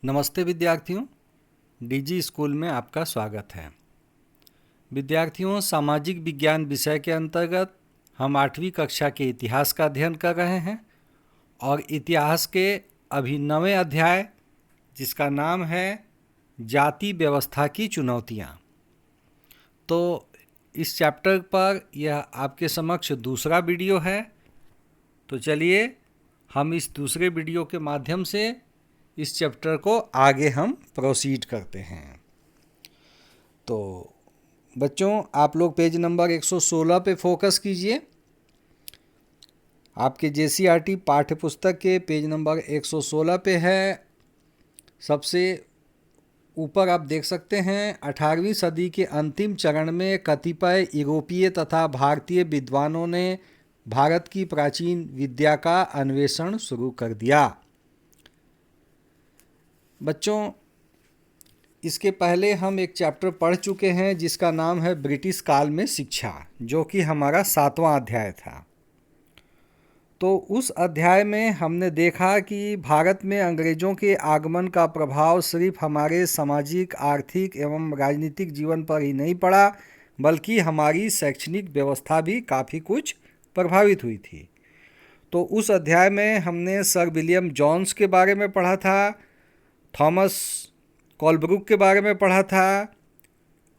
नमस्ते विद्यार्थियों, DG school में आपका स्वागत है। विद्यार्थियों, सामाजिक विज्ञान विषय के अंतर्गत हम 8वीं कक्षा के इतिहास का अध्ययन कर रहे हैं और इतिहास के अभी 9वें अध्याय जिसका नाम है जाति व्यवस्था की चुनौतियाँ। तो इस चैप्टर पर यह आपके समक्ष दूसरा वीडियो है। तो चलिए हम इस दूसरे वीडियो के माध्यम से इस चैप्टर को आगे हम प्रोसीड करते हैं। तो बच्चों, आप लोग पेज नंबर 116 पे फोकस कीजिए। आपके जेसीईआरटी पाठ्य पुस्तक के पेज नंबर 116 पे है। सबसे ऊपर आप देख सकते हैं 18वीं सदी के अंतिम चरण में कतिपय यूरोपीय तथा भारतीय विद्वानों ने भारत की प्राचीन विद्या का अन्वेषण शुरू कर दिया। बच्चों, इसके पहले हम एक चैप्टर पढ़ चुके हैं जिसका नाम है ब्रिटिश काल में शिक्षा, जो कि हमारा 7वां अध्याय था। तो उस अध्याय में हमने देखा कि भारत में अंग्रेज़ों के आगमन का प्रभाव सिर्फ हमारे सामाजिक, आर्थिक एवं राजनीतिक जीवन पर ही नहीं पड़ा, बल्कि हमारी शैक्षणिक व्यवस्था भी काफ़ी कुछ प्रभावित हुई थी। तो उस अध्याय में हमने सर विलियम जॉन्स के बारे में पढ़ा था, थॉमस कोलब्रुक के बारे में पढ़ा था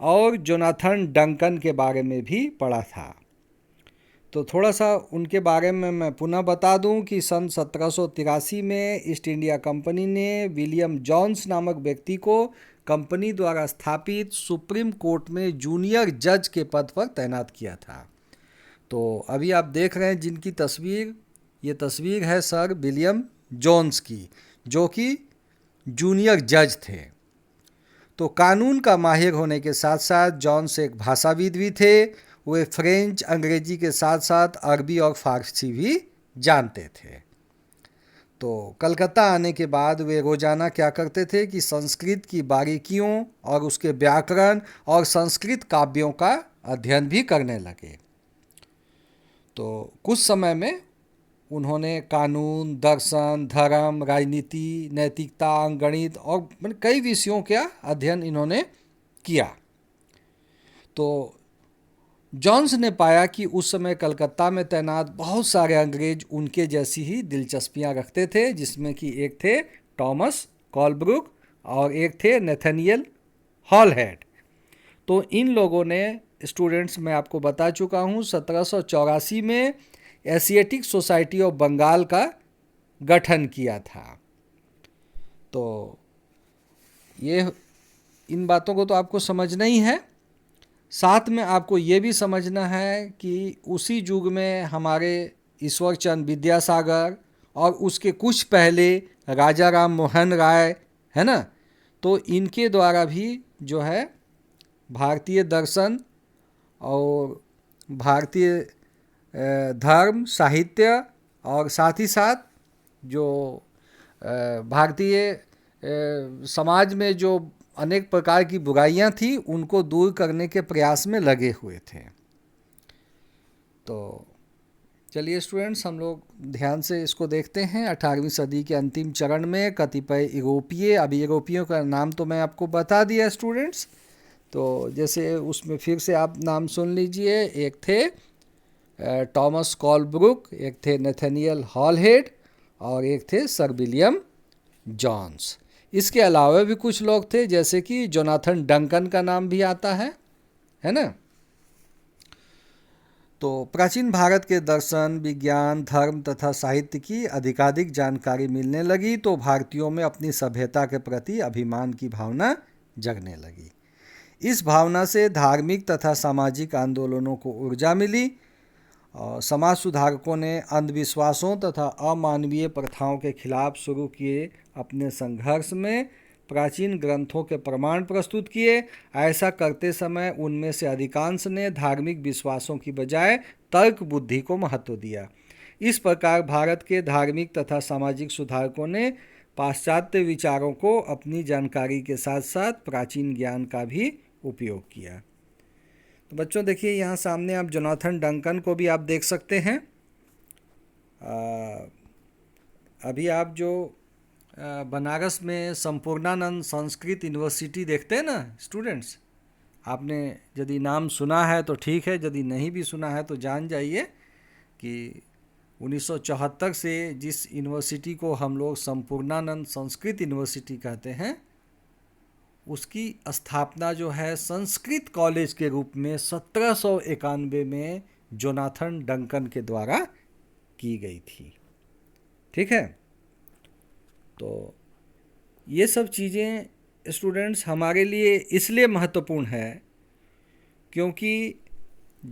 और जोनाथन डंकन के बारे में भी पढ़ा था। तो थोड़ा सा उनके बारे में मैं पुनः बता दूं कि सन 1783 में ईस्ट इंडिया कंपनी ने विलियम जॉन्स नामक व्यक्ति को कंपनी द्वारा स्थापित सुप्रीम कोर्ट में जूनियर जज के पद पर तैनात किया था। तो अभी आप देख रहे हैं जिनकी तस्वीर, ये तस्वीर है सर विलियम जॉन्स की, जो कि जूनियर जज थे। तो कानून का माहिर होने के साथ साथ जॉन्स एक भाषाविद भी थे। वे फ्रेंच, अंग्रेजी के साथ साथ अरबी और फारसी भी जानते थे। तो कलकत्ता आने के बाद वे रोज़ाना क्या करते थे कि संस्कृत की बारीकियों और उसके व्याकरण और संस्कृत काव्यों का अध्ययन भी करने लगे। तो कुछ समय में उन्होंने कानून, दर्शन, धर्म, राजनीति, नैतिकता, गणित और कई विषयों का अध्ययन इन्होंने किया। तो जॉन्स ने पाया कि उस समय कलकत्ता में तैनात बहुत सारे अंग्रेज उनके जैसी ही दिलचस्पियां रखते थे, जिसमें कि एक थे थॉमस कोलब्रुक और एक थे नेथनियल हॉलहेड। तो इन लोगों ने, स्टूडेंट्स मैं आपको बता चुका हूँ, 1784 में एशियाटिक सोसाइटी ऑफ बंगाल का गठन किया था। तो ये इन बातों को तो आपको समझना ही है। साथ में आपको ये भी समझना है कि उसी युग में हमारे ईश्वर चंद्र विद्यासागर और उसके कुछ पहले राजा राम मोहन राय, है ना, तो इनके द्वारा भी जो है भारतीय दर्शन और भारतीय धर्म, साहित्य और साथ ही साथ जो भारतीय समाज में जो अनेक प्रकार की बुराइयां थी उनको दूर करने के प्रयास में लगे हुए थे। तो चलिए स्टूडेंट्स, हम लोग ध्यान से इसको देखते हैं। 18वीं सदी के अंतिम चरण में कतिपय यूरोपीय, अभी यूरोपियों का नाम तो मैं आपको बता दिया स्टूडेंट्स, तो जैसे उसमें फिर से आप नाम सुन लीजिए। एक थे थॉमस कोलब्रुक, एक थे नेथनियल हॉलहेड और एक थे सर विलियम जॉन्स। इसके अलावा भी कुछ लोग थे, जैसे कि जोनाथन डंकन का नाम भी आता है ना। तो प्राचीन भारत के दर्शन, विज्ञान, धर्म तथा साहित्य की अधिकाधिक जानकारी मिलने लगी तो भारतीयों में अपनी सभ्यता के प्रति अभिमान की भावना जगने लगी। इस भावना से धार्मिक तथा सामाजिक आंदोलनों को ऊर्जा मिली और समाज सुधारकों ने अंधविश्वासों तथा अमानवीय प्रथाओं के खिलाफ शुरू किए अपने संघर्ष में प्राचीन ग्रंथों के प्रमाण प्रस्तुत किए। ऐसा करते समय उनमें से अधिकांश ने धार्मिक विश्वासों की बजाय तर्क बुद्धि को महत्व दिया। इस प्रकार भारत के धार्मिक तथा सामाजिक सुधारकों ने पाश्चात्य विचारों को अपनी जानकारी के साथ साथ प्राचीन ज्ञान का भी उपयोग किया। तो बच्चों देखिए, यहाँ सामने आप जोनाथन डंकन को भी आप देख सकते हैं। अभी आप जो बनारस में संपूर्णानंद संस्कृत यूनिवर्सिटी देखते हैं ना स्टूडेंट्स। आपने यदि नाम सुना है तो ठीक है, यदि नहीं भी सुना है तो जान जाइए कि 1974 से जिस यूनिवर्सिटी को हम लोग संपूर्णानंद संस्कृत यूनिवर्सिटी कहते हैं, उसकी स्थापना जो है संस्कृत कॉलेज के रूप में 1791 में जोनाथन डंकन के द्वारा की गई थी। ठीक है, तो ये सब चीज़ें स्टूडेंट्स हमारे लिए इसलिए महत्वपूर्ण है क्योंकि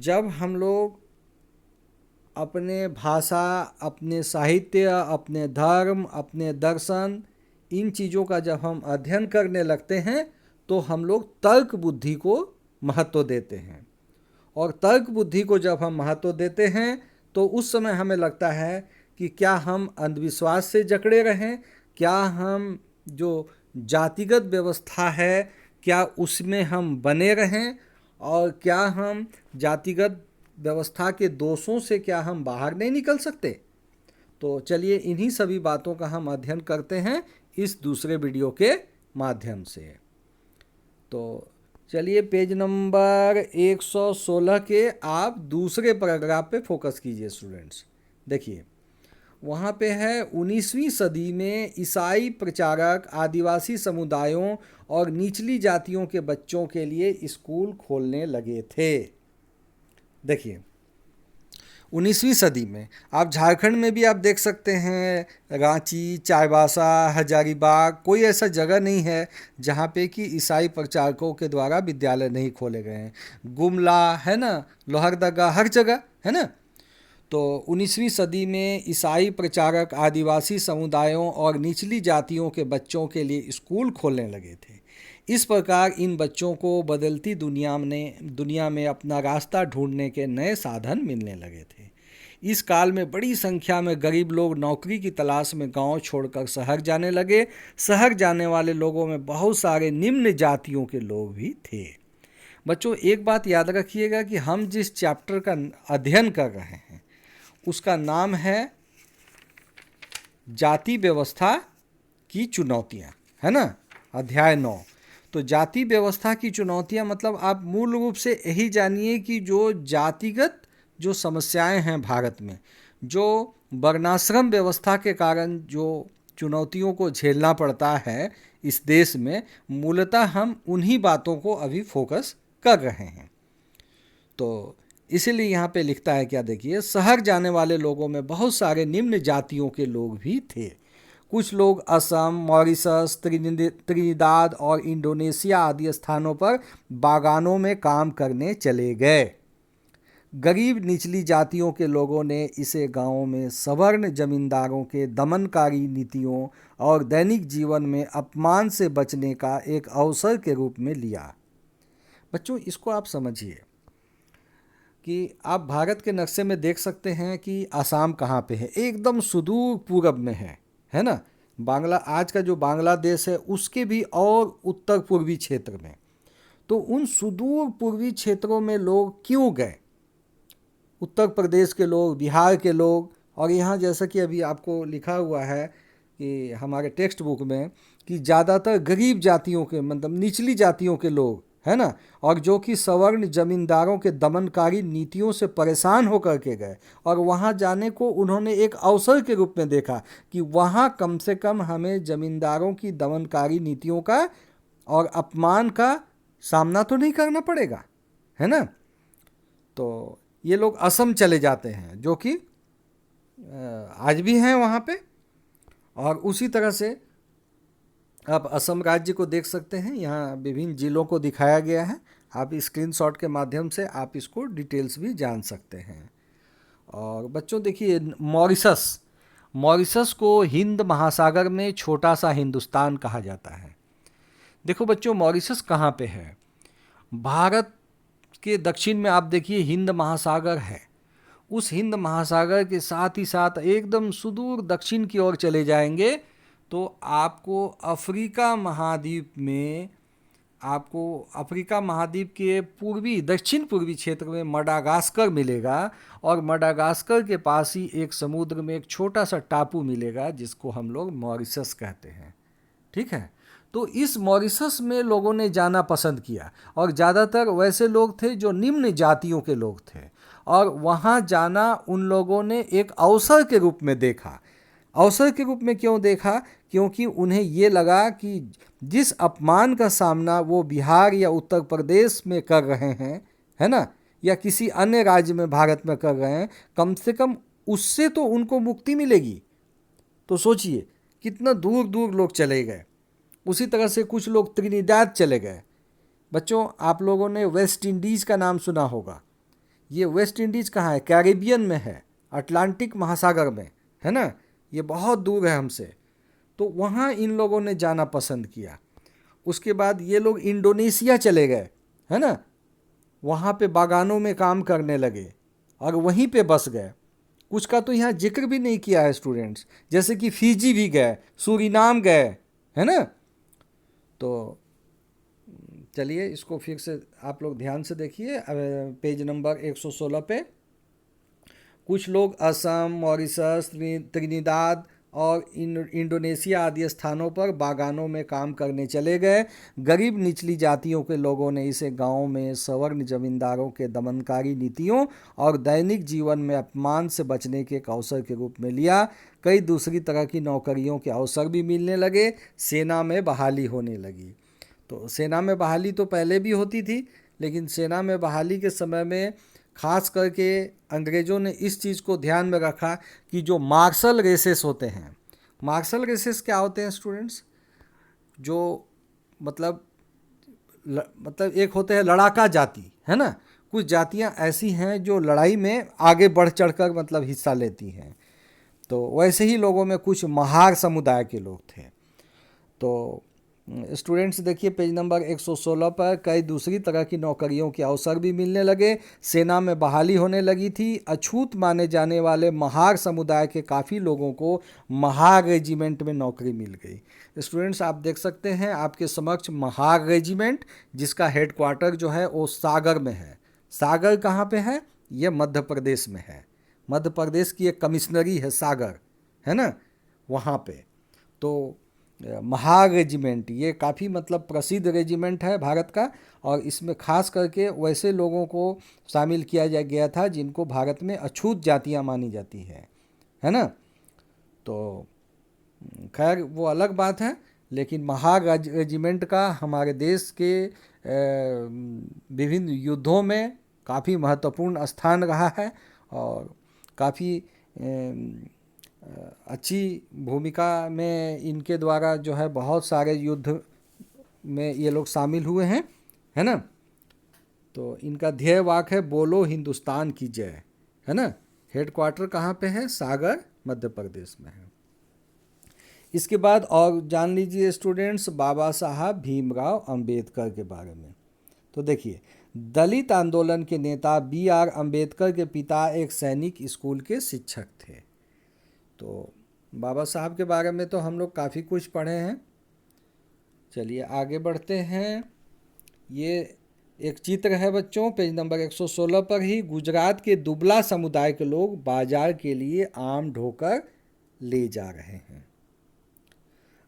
जब हम लोग अपने भाषा, अपने साहित्य, अपने धर्म, अपने दर्शन, इन चीज़ों का जब हम अध्ययन करने लगते हैं तो हम लोग तर्क बुद्धि को महत्व देते हैं। और तर्क बुद्धि को जब हम महत्व देते हैं तो उस समय हमें लगता है कि क्या हम अंधविश्वास से जकड़े रहें, क्या हम जो जातिगत व्यवस्था है क्या उसमें हम बने रहें, और क्या हम जातिगत व्यवस्था के दोषों से क्या हम बाहर नहीं निकल सकते। तो चलिए इन्हीं सभी बातों का हम अध्ययन करते हैं इस दूसरे वीडियो के माध्यम से। तो चलिए पेज नंबर 116 के आप दूसरे पैराग्राफ पे फोकस कीजिए स्टूडेंट्स। देखिए वहाँ पे है 19वीं सदी में ईसाई प्रचारक आदिवासी समुदायों और निचली जातियों के बच्चों के लिए स्कूल खोलने लगे थे। देखिए 19वीं सदी में आप झारखंड में भी आप देख सकते हैं, रांची, चाईबासा, हजारीबाग, कोई ऐसा जगह नहीं है जहाँ पे कि ईसाई प्रचारकों के द्वारा विद्यालय नहीं खोले गए हैं। गुमला है ना, लोहरदगा, हर जगह है ना। तो 19वीं सदी में ईसाई प्रचारक आदिवासी समुदायों और निचली जातियों के बच्चों के लिए स्कूल खोलने लगे थे। इस प्रकार इन बच्चों को बदलती दुनिया में अपना रास्ता ढूंढने के नए साधन मिलने लगे थे। इस काल में बड़ी संख्या में गरीब लोग नौकरी की तलाश में गांव छोड़कर शहर जाने लगे। शहर जाने वाले लोगों में बहुत सारे निम्न जातियों के लोग भी थे। बच्चों एक बात याद रखिएगा कि हम जिस चैप्टर का अध्ययन कर रहे हैं उसका नाम है जाति व्यवस्था की चुनौतियाँ, है ना, अध्याय 9। तो जाति व्यवस्था की चुनौतियाँ मतलब आप मूल रूप से यही जानिए कि जो जातिगत जो समस्याएं हैं भारत में, जो वर्णाश्रम व्यवस्था के कारण जो चुनौतियों को झेलना पड़ता है इस देश में, मूलतः हम उन्हीं बातों को अभी फोकस कर रहे हैं। तो इसीलिए यहाँ पे लिखता है क्या, देखिए शहर जाने वाले लोगों में बहुत सारे निम्न जातियों के लोग भी थे। कुछ लोग असम, मॉरिशस, त्रिनिदाद और इंडोनेशिया आदि स्थानों पर बागानों में काम करने चले गए। गरीब निचली जातियों के लोगों ने इसे गांवों में सवर्ण जमींदारों के दमनकारी नीतियों और दैनिक जीवन में अपमान से बचने का एक अवसर के रूप में लिया। बच्चों इसको आप समझिए कि आप भारत के नक्शे में देख सकते हैं कि असम कहाँ पे है, एकदम सुदूर पूरब में है ना। आज का जो बांग्लादेश है उसके भी और उत्तर पूर्वी क्षेत्र में। तो उन सुदूर पूर्वी क्षेत्रों में लोग क्यों गए, उत्तर प्रदेश के लोग, बिहार के लोग, और यहाँ जैसा कि अभी आपको लिखा हुआ है कि हमारे टेक्स्ट बुक में कि ज़्यादातर गरीब जातियों के मतलब निचली जातियों के लोग, है ना, और जो कि सवर्ण जमींदारों के दमनकारी नीतियों से परेशान होकर के गए, और वहाँ जाने को उन्होंने एक अवसर के रूप में देखा कि वहाँ कम से कम हमें जमींदारों की दमनकारी नीतियों का और अपमान का सामना तो नहीं करना पड़ेगा, है ना। तो ये लोग असम चले जाते हैं जो कि आज भी हैं वहाँ पे। और उसी तरह से आप असम राज्य को देख सकते हैं, यहाँ विभिन्न जिलों को दिखाया गया है। आप स्क्रीनशॉट के माध्यम से आप इसको डिटेल्स भी जान सकते हैं। और बच्चों देखिए मॉरिशस को हिंद महासागर में छोटा सा हिंदुस्तान कहा जाता है। देखो बच्चों मॉरिशस कहाँ पे है, भारत के दक्षिण में आप देखिए हिंद महासागर है। उस हिंद महासागर के साथ ही साथ एकदम सुदूर दक्षिण की ओर चले जाएंगे तो आपको अफ्रीका महाद्वीप में आपको अफ्रीका महाद्वीप के पूर्वी दक्षिण पूर्वी क्षेत्र में मडागास्कर मिलेगा, और मडागास्कर के पास ही एक समुद्र में एक छोटा सा टापू मिलेगा जिसको हम लोग मॉरिशस कहते हैं। ठीक है, तो इस मॉरिशस में लोगों ने जाना पसंद किया, और ज़्यादातर वैसे लोग थे जो निम्न जातियों के लोग थे, और वहाँ जाना उन लोगों ने एक अवसर के रूप में देखा। अवसर के रूप में क्यों देखा? क्योंकि उन्हें ये लगा कि जिस अपमान का सामना वो बिहार या उत्तर प्रदेश में कर रहे हैं, है ना, या किसी अन्य राज्य में भारत में कर रहे हैं, कम से कम उससे तो उनको मुक्ति मिलेगी। तो सोचिए कितना दूर दूर लोग चले गए। उसी तरह से कुछ लोग त्रिनिदाद चले गए। बच्चों, आप लोगों ने वेस्ट इंडीज़ का नाम सुना होगा। ये वेस्ट इंडीज़ कहाँ है? कैरिबियन में है, अटलांटिक महासागर में, है ना, ये बहुत दूर है हमसे। तो वहाँ इन लोगों ने जाना पसंद किया। उसके बाद ये लोग इंडोनेशिया चले गए, है ना, वहाँ पे बागानों में काम करने लगे और वहीं पे बस गए। कुछ का तो यहाँ जिक्र भी नहीं किया है स्टूडेंट्स, जैसे कि फिजी भी गए, सूरीनाम गए, है ना। तो चलिए इसको फिर से आप लोग ध्यान से देखिए, पेज नंबर 116 पे। कुछ लोग असम, मॉरिशस, त्रिनिदाद और इंडोनेशिया आदि स्थानों पर बागानों में काम करने चले गए। गरीब निचली जातियों के लोगों ने इसे गांव में सवर्ण जमींदारों के दमनकारी नीतियों और दैनिक जीवन में अपमान से बचने के एक अवसर के रूप में लिया। कई दूसरी तरह की नौकरियों के अवसर भी मिलने लगे। सेना में बहाली होने लगी। तो सेना में बहाली तो पहले भी होती थी, लेकिन सेना में बहाली के समय में खास करके अंग्रेज़ों ने इस चीज़ को ध्यान में रखा कि जो मार्शल रेसेस होते हैं, मार्शल रेसेस क्या होते हैं स्टूडेंट्स? जो मतलब एक होते हैं लड़ाका जाति, है ना। कुछ जातियां ऐसी हैं जो लड़ाई में आगे बढ़ चढ़कर मतलब हिस्सा लेती हैं। तो वैसे ही लोगों में कुछ महार समुदाय के लोग थे। तो स्टूडेंट्स देखिए पेज नंबर 116 पर, कई दूसरी तरह की नौकरियों के अवसर भी मिलने लगे। सेना में बहाली होने लगी थी। अछूत माने जाने वाले महार समुदाय के काफ़ी लोगों को महार रेजिमेंट में नौकरी मिल गई। स्टूडेंट्स आप देख सकते हैं आपके समक्ष महार रेजिमेंट, जिसका हेडक्वार्टर जो है वो सागर में है। सागर कहाँ पे है? ये मध्य प्रदेश में है। मध्य प्रदेश की एक कमिश्नरी है सागर, है ना, वहाँ पे। तो महार रेजिमेंट ये काफ़ी मतलब प्रसिद्ध रेजिमेंट है भारत का, और इसमें खास करके वैसे लोगों को शामिल किया गया था जिनको भारत में अछूत जातियां मानी जाती है ना। तो खैर वो अलग बात है, लेकिन महार रेजिमेंट का हमारे देश के विभिन्न युद्धों में काफ़ी महत्वपूर्ण स्थान रहा है, और काफ़ी अच्छी भूमिका में इनके द्वारा जो है बहुत सारे युद्ध में ये लोग शामिल हुए हैं, है ना। तो इनका ध्येय वाक्य है बोलो हिंदुस्तान की जय, है ना। हेडक्वार्टर कहाँ पे है? सागर, मध्य प्रदेश में है। इसके बाद और जान लीजिए स्टूडेंट्स बाबा साहब भीमराव अंबेडकर के बारे में। तो देखिए, दलित आंदोलन के नेता BR अंबेडकर के पिता एक सैनिक स्कूल के शिक्षक थे। तो बाबा साहब के बारे में तो हम लोग काफ़ी कुछ पढ़े हैं। चलिए आगे बढ़ते हैं। ये एक चित्र है बच्चों, पेज नंबर 116 पर ही। गुजरात के दुबला समुदाय के लोग बाजार के लिए आम ढोकर ले जा रहे हैं।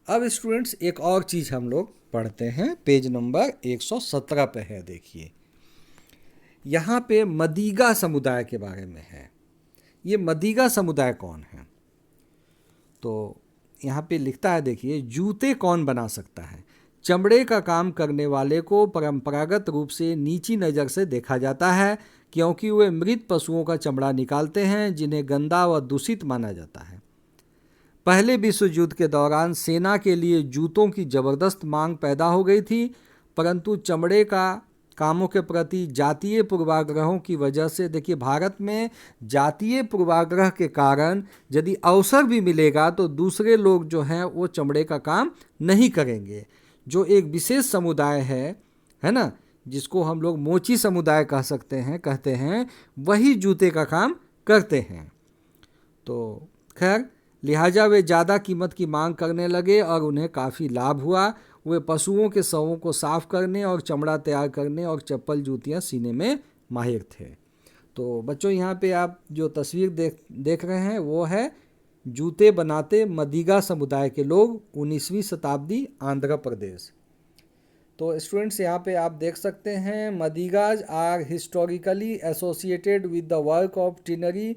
अब स्टूडेंट्स एक और चीज़ हम लोग पढ़ते हैं, पेज नंबर 117 पे है। देखिए यहाँ पे मदीगा समुदाय के बारे में है। ये मदीगा समुदाय कौन है? तो यहाँ पे लिखता है, देखिए, जूते कौन बना सकता है? चमड़े का काम करने वाले को परंपरागत रूप से नीची नज़र से देखा जाता है, क्योंकि वे मृत पशुओं का चमड़ा निकालते हैं जिन्हें गंदा व दूषित माना जाता है। पहले विश्व युद्ध के दौरान सेना के लिए जूतों की ज़बरदस्त मांग पैदा हो गई थी, परंतु चमड़े का कामों के प्रति जातीय पूर्वाग्रहों की वजह से, देखिए भारत में जातीय पूर्वाग्रह के कारण यदि अवसर भी मिलेगा तो दूसरे लोग जो हैं वो चमड़े का काम नहीं करेंगे। जो एक विशेष समुदाय है ना, जिसको हम लोग मोची समुदाय कहते हैं, वही जूते का काम करते हैं। तो खैर लिहाजा वे ज़्यादा कीमत की मांग करने लगे और उन्हें काफ़ी लाभ हुआ। वे पशुओं के शवों को साफ करने और चमड़ा तैयार करने और चप्पल जूतियाँ सीने में माहिर थे। तो बच्चों यहाँ पे आप जो तस्वीर देख रहे हैं वो है जूते बनाते मदिगा समुदाय के लोग 19वीं शताब्दी आंध्र प्रदेश। तो स्टूडेंट्स यहाँ पे आप देख सकते हैं Madigas are historically associated with the work of tannery,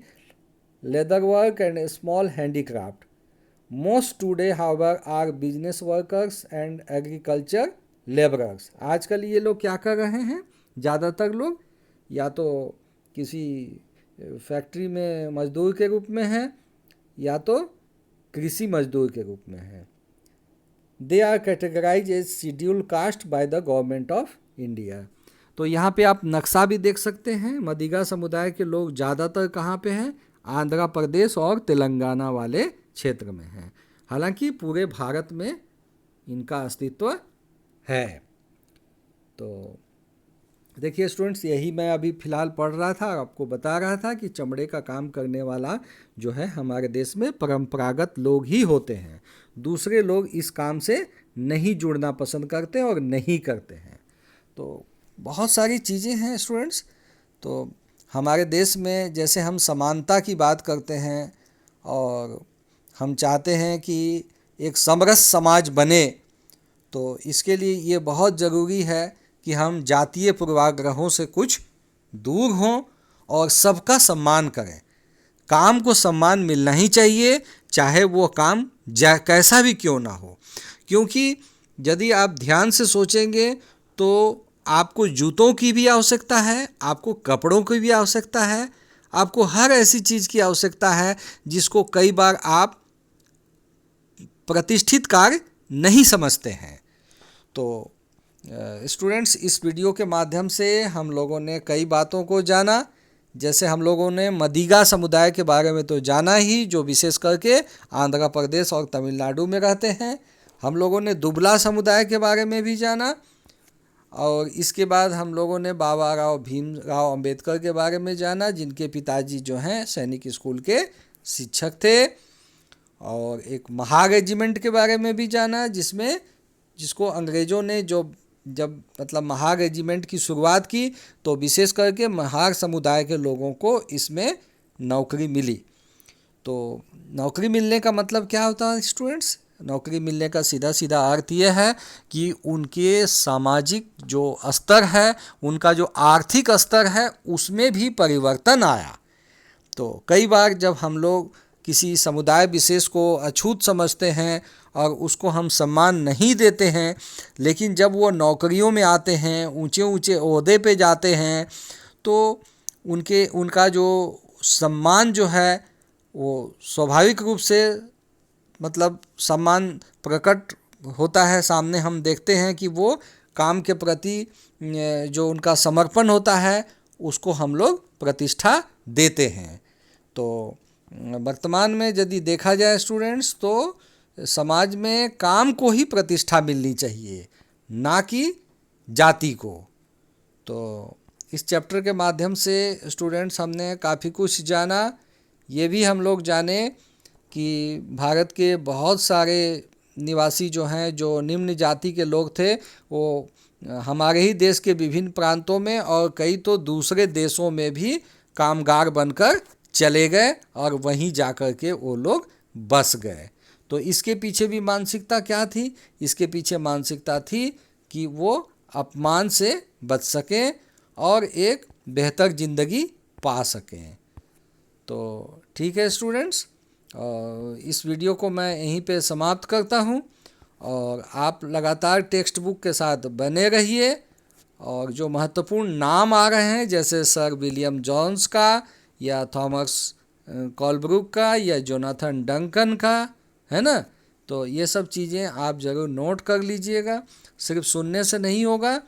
leather work and small handicraft. Most today however are business workers and agriculture labourers. आजकल ये लोग क्या कर रहे हैं, ज़्यादातर लोग या तो किसी फैक्ट्री में मजदूर के रूप में हैं या तो कृषि मजदूर के रूप में हैं। They are categorise as schedule caste by the government of India. तो यहाँ पे आप नक्शा भी देख सकते हैं। मदिगा समुदाय के लोग ज़्यादातर कहाँ पे हैं, आंध्र प्रदेश और तेलंगाना वाले क्षेत्र में हैं। हालांकि पूरे भारत में इनका अस्तित्व है। तो देखिए स्टूडेंट्स, यही मैं अभी फ़िलहाल पढ़ रहा था और आपको बता रहा था कि चमड़े का काम करने वाला जो है हमारे देश में परंपरागत लोग ही होते हैं। दूसरे लोग इस काम से नहीं जुड़ना पसंद करते और नहीं करते हैं। तो बहुत सारी चीज़ें हैं स्टूडेंट्स। तो हमारे देश में जैसे हम समानता की बात करते हैं और हम चाहते हैं कि एक समरस समाज बने, तो इसके लिए ये बहुत ज़रूरी है कि हम जातीय पूर्वाग्रहों से कुछ दूर हों और सबका सम्मान करें। काम को सम्मान मिलना ही चाहिए, चाहे वो काम कैसा भी क्यों ना हो। क्योंकि यदि आप ध्यान से सोचेंगे तो आपको जूतों की भी आवश्यकता है, आपको कपड़ों की भी आवश्यकता है, आपको हर ऐसी चीज़ की आवश्यकता है जिसको कई बार आप प्रतिष्ठित कार्य नहीं समझते हैं। तो स्टूडेंट्स, इस वीडियो के माध्यम से हम लोगों ने कई बातों को जाना। जैसे हम लोगों ने मदिगा समुदाय के बारे में तो जाना ही, जो विशेष करके आंध्र प्रदेश और तमिलनाडु में रहते हैं। हम लोगों ने दुबला समुदाय के बारे में भी जाना और इसके बाद हम लोगों ने बाबा राव भीमराव अंबेडकर के बारे में जाना, जिनके पिताजी जो हैं सैनिक स्कूल के शिक्षक थे। और एक महार रेजिमेंट के बारे में भी जाना, जिसको अंग्रेज़ों ने जब मतलब महार रेजिमेंट की शुरुआत की तो विशेष करके महार समुदाय के लोगों को इसमें नौकरी मिली। तो नौकरी मिलने का मतलब क्या होता है स्टूडेंट्स? नौकरी मिलने का सीधा सीधा अर्थ ये है कि उनके सामाजिक जो स्तर है, उनका जो आर्थिक स्तर है, उसमें भी परिवर्तन आया। तो कई बार जब हम लोग किसी समुदाय विशेष को अछूत समझते हैं और उसको हम सम्मान नहीं देते हैं, लेकिन जब वो नौकरियों में आते हैं, ऊंचे ऊंचे ओहदे पे जाते हैं, तो उनका जो सम्मान जो है वो स्वाभाविक रूप से मतलब सम्मान प्रकट होता है। सामने हम देखते हैं कि वो काम के प्रति जो उनका समर्पण होता है उसको हम लोग प्रतिष्ठा देते हैं। तो वर्तमान में यदि देखा जाए स्टूडेंट्स, तो समाज में काम को ही प्रतिष्ठा मिलनी चाहिए, ना कि जाति को। तो इस चैप्टर के माध्यम से स्टूडेंट्स हमने काफ़ी कुछ जाना। ये भी हम लोग जाने कि भारत के बहुत सारे निवासी जो हैं, जो निम्न जाति के लोग थे, वो हमारे ही देश के विभिन्न प्रांतों में और कई तो दूसरे देशों में भी कामगार बनकर चले गए और वहीं जाकर के वो लोग बस गए। तो इसके पीछे भी मानसिकता क्या थी? इसके पीछे मानसिकता थी कि वो अपमान से बच सकें और एक बेहतर ज़िंदगी पा सकें। तो ठीक है स्टूडेंट्स, इस वीडियो को मैं यहीं पे समाप्त करता हूँ और आप लगातार टेक्स्ट बुक के साथ बने रहिए। और जो महत्वपूर्ण नाम आ रहे हैं जैसे सर विलियम जोन्स का या थॉमस कोलब्रुक का या जोनाथन डंकन का, है ना, तो ये सब चीज़ें आप ज़रूर नोट कर लीजिएगा। सिर्फ सुनने से नहीं होगा,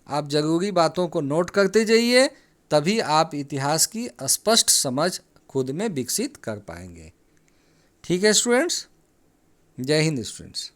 आप ज़रूरी बातों को नोट करते जाइए, तभी आप इतिहास की स्पष्ट समझ खुद में विकसित कर पाएंगे। ठीक है स्टूडेंट्स, जय हिंद स्टूडेंट्स।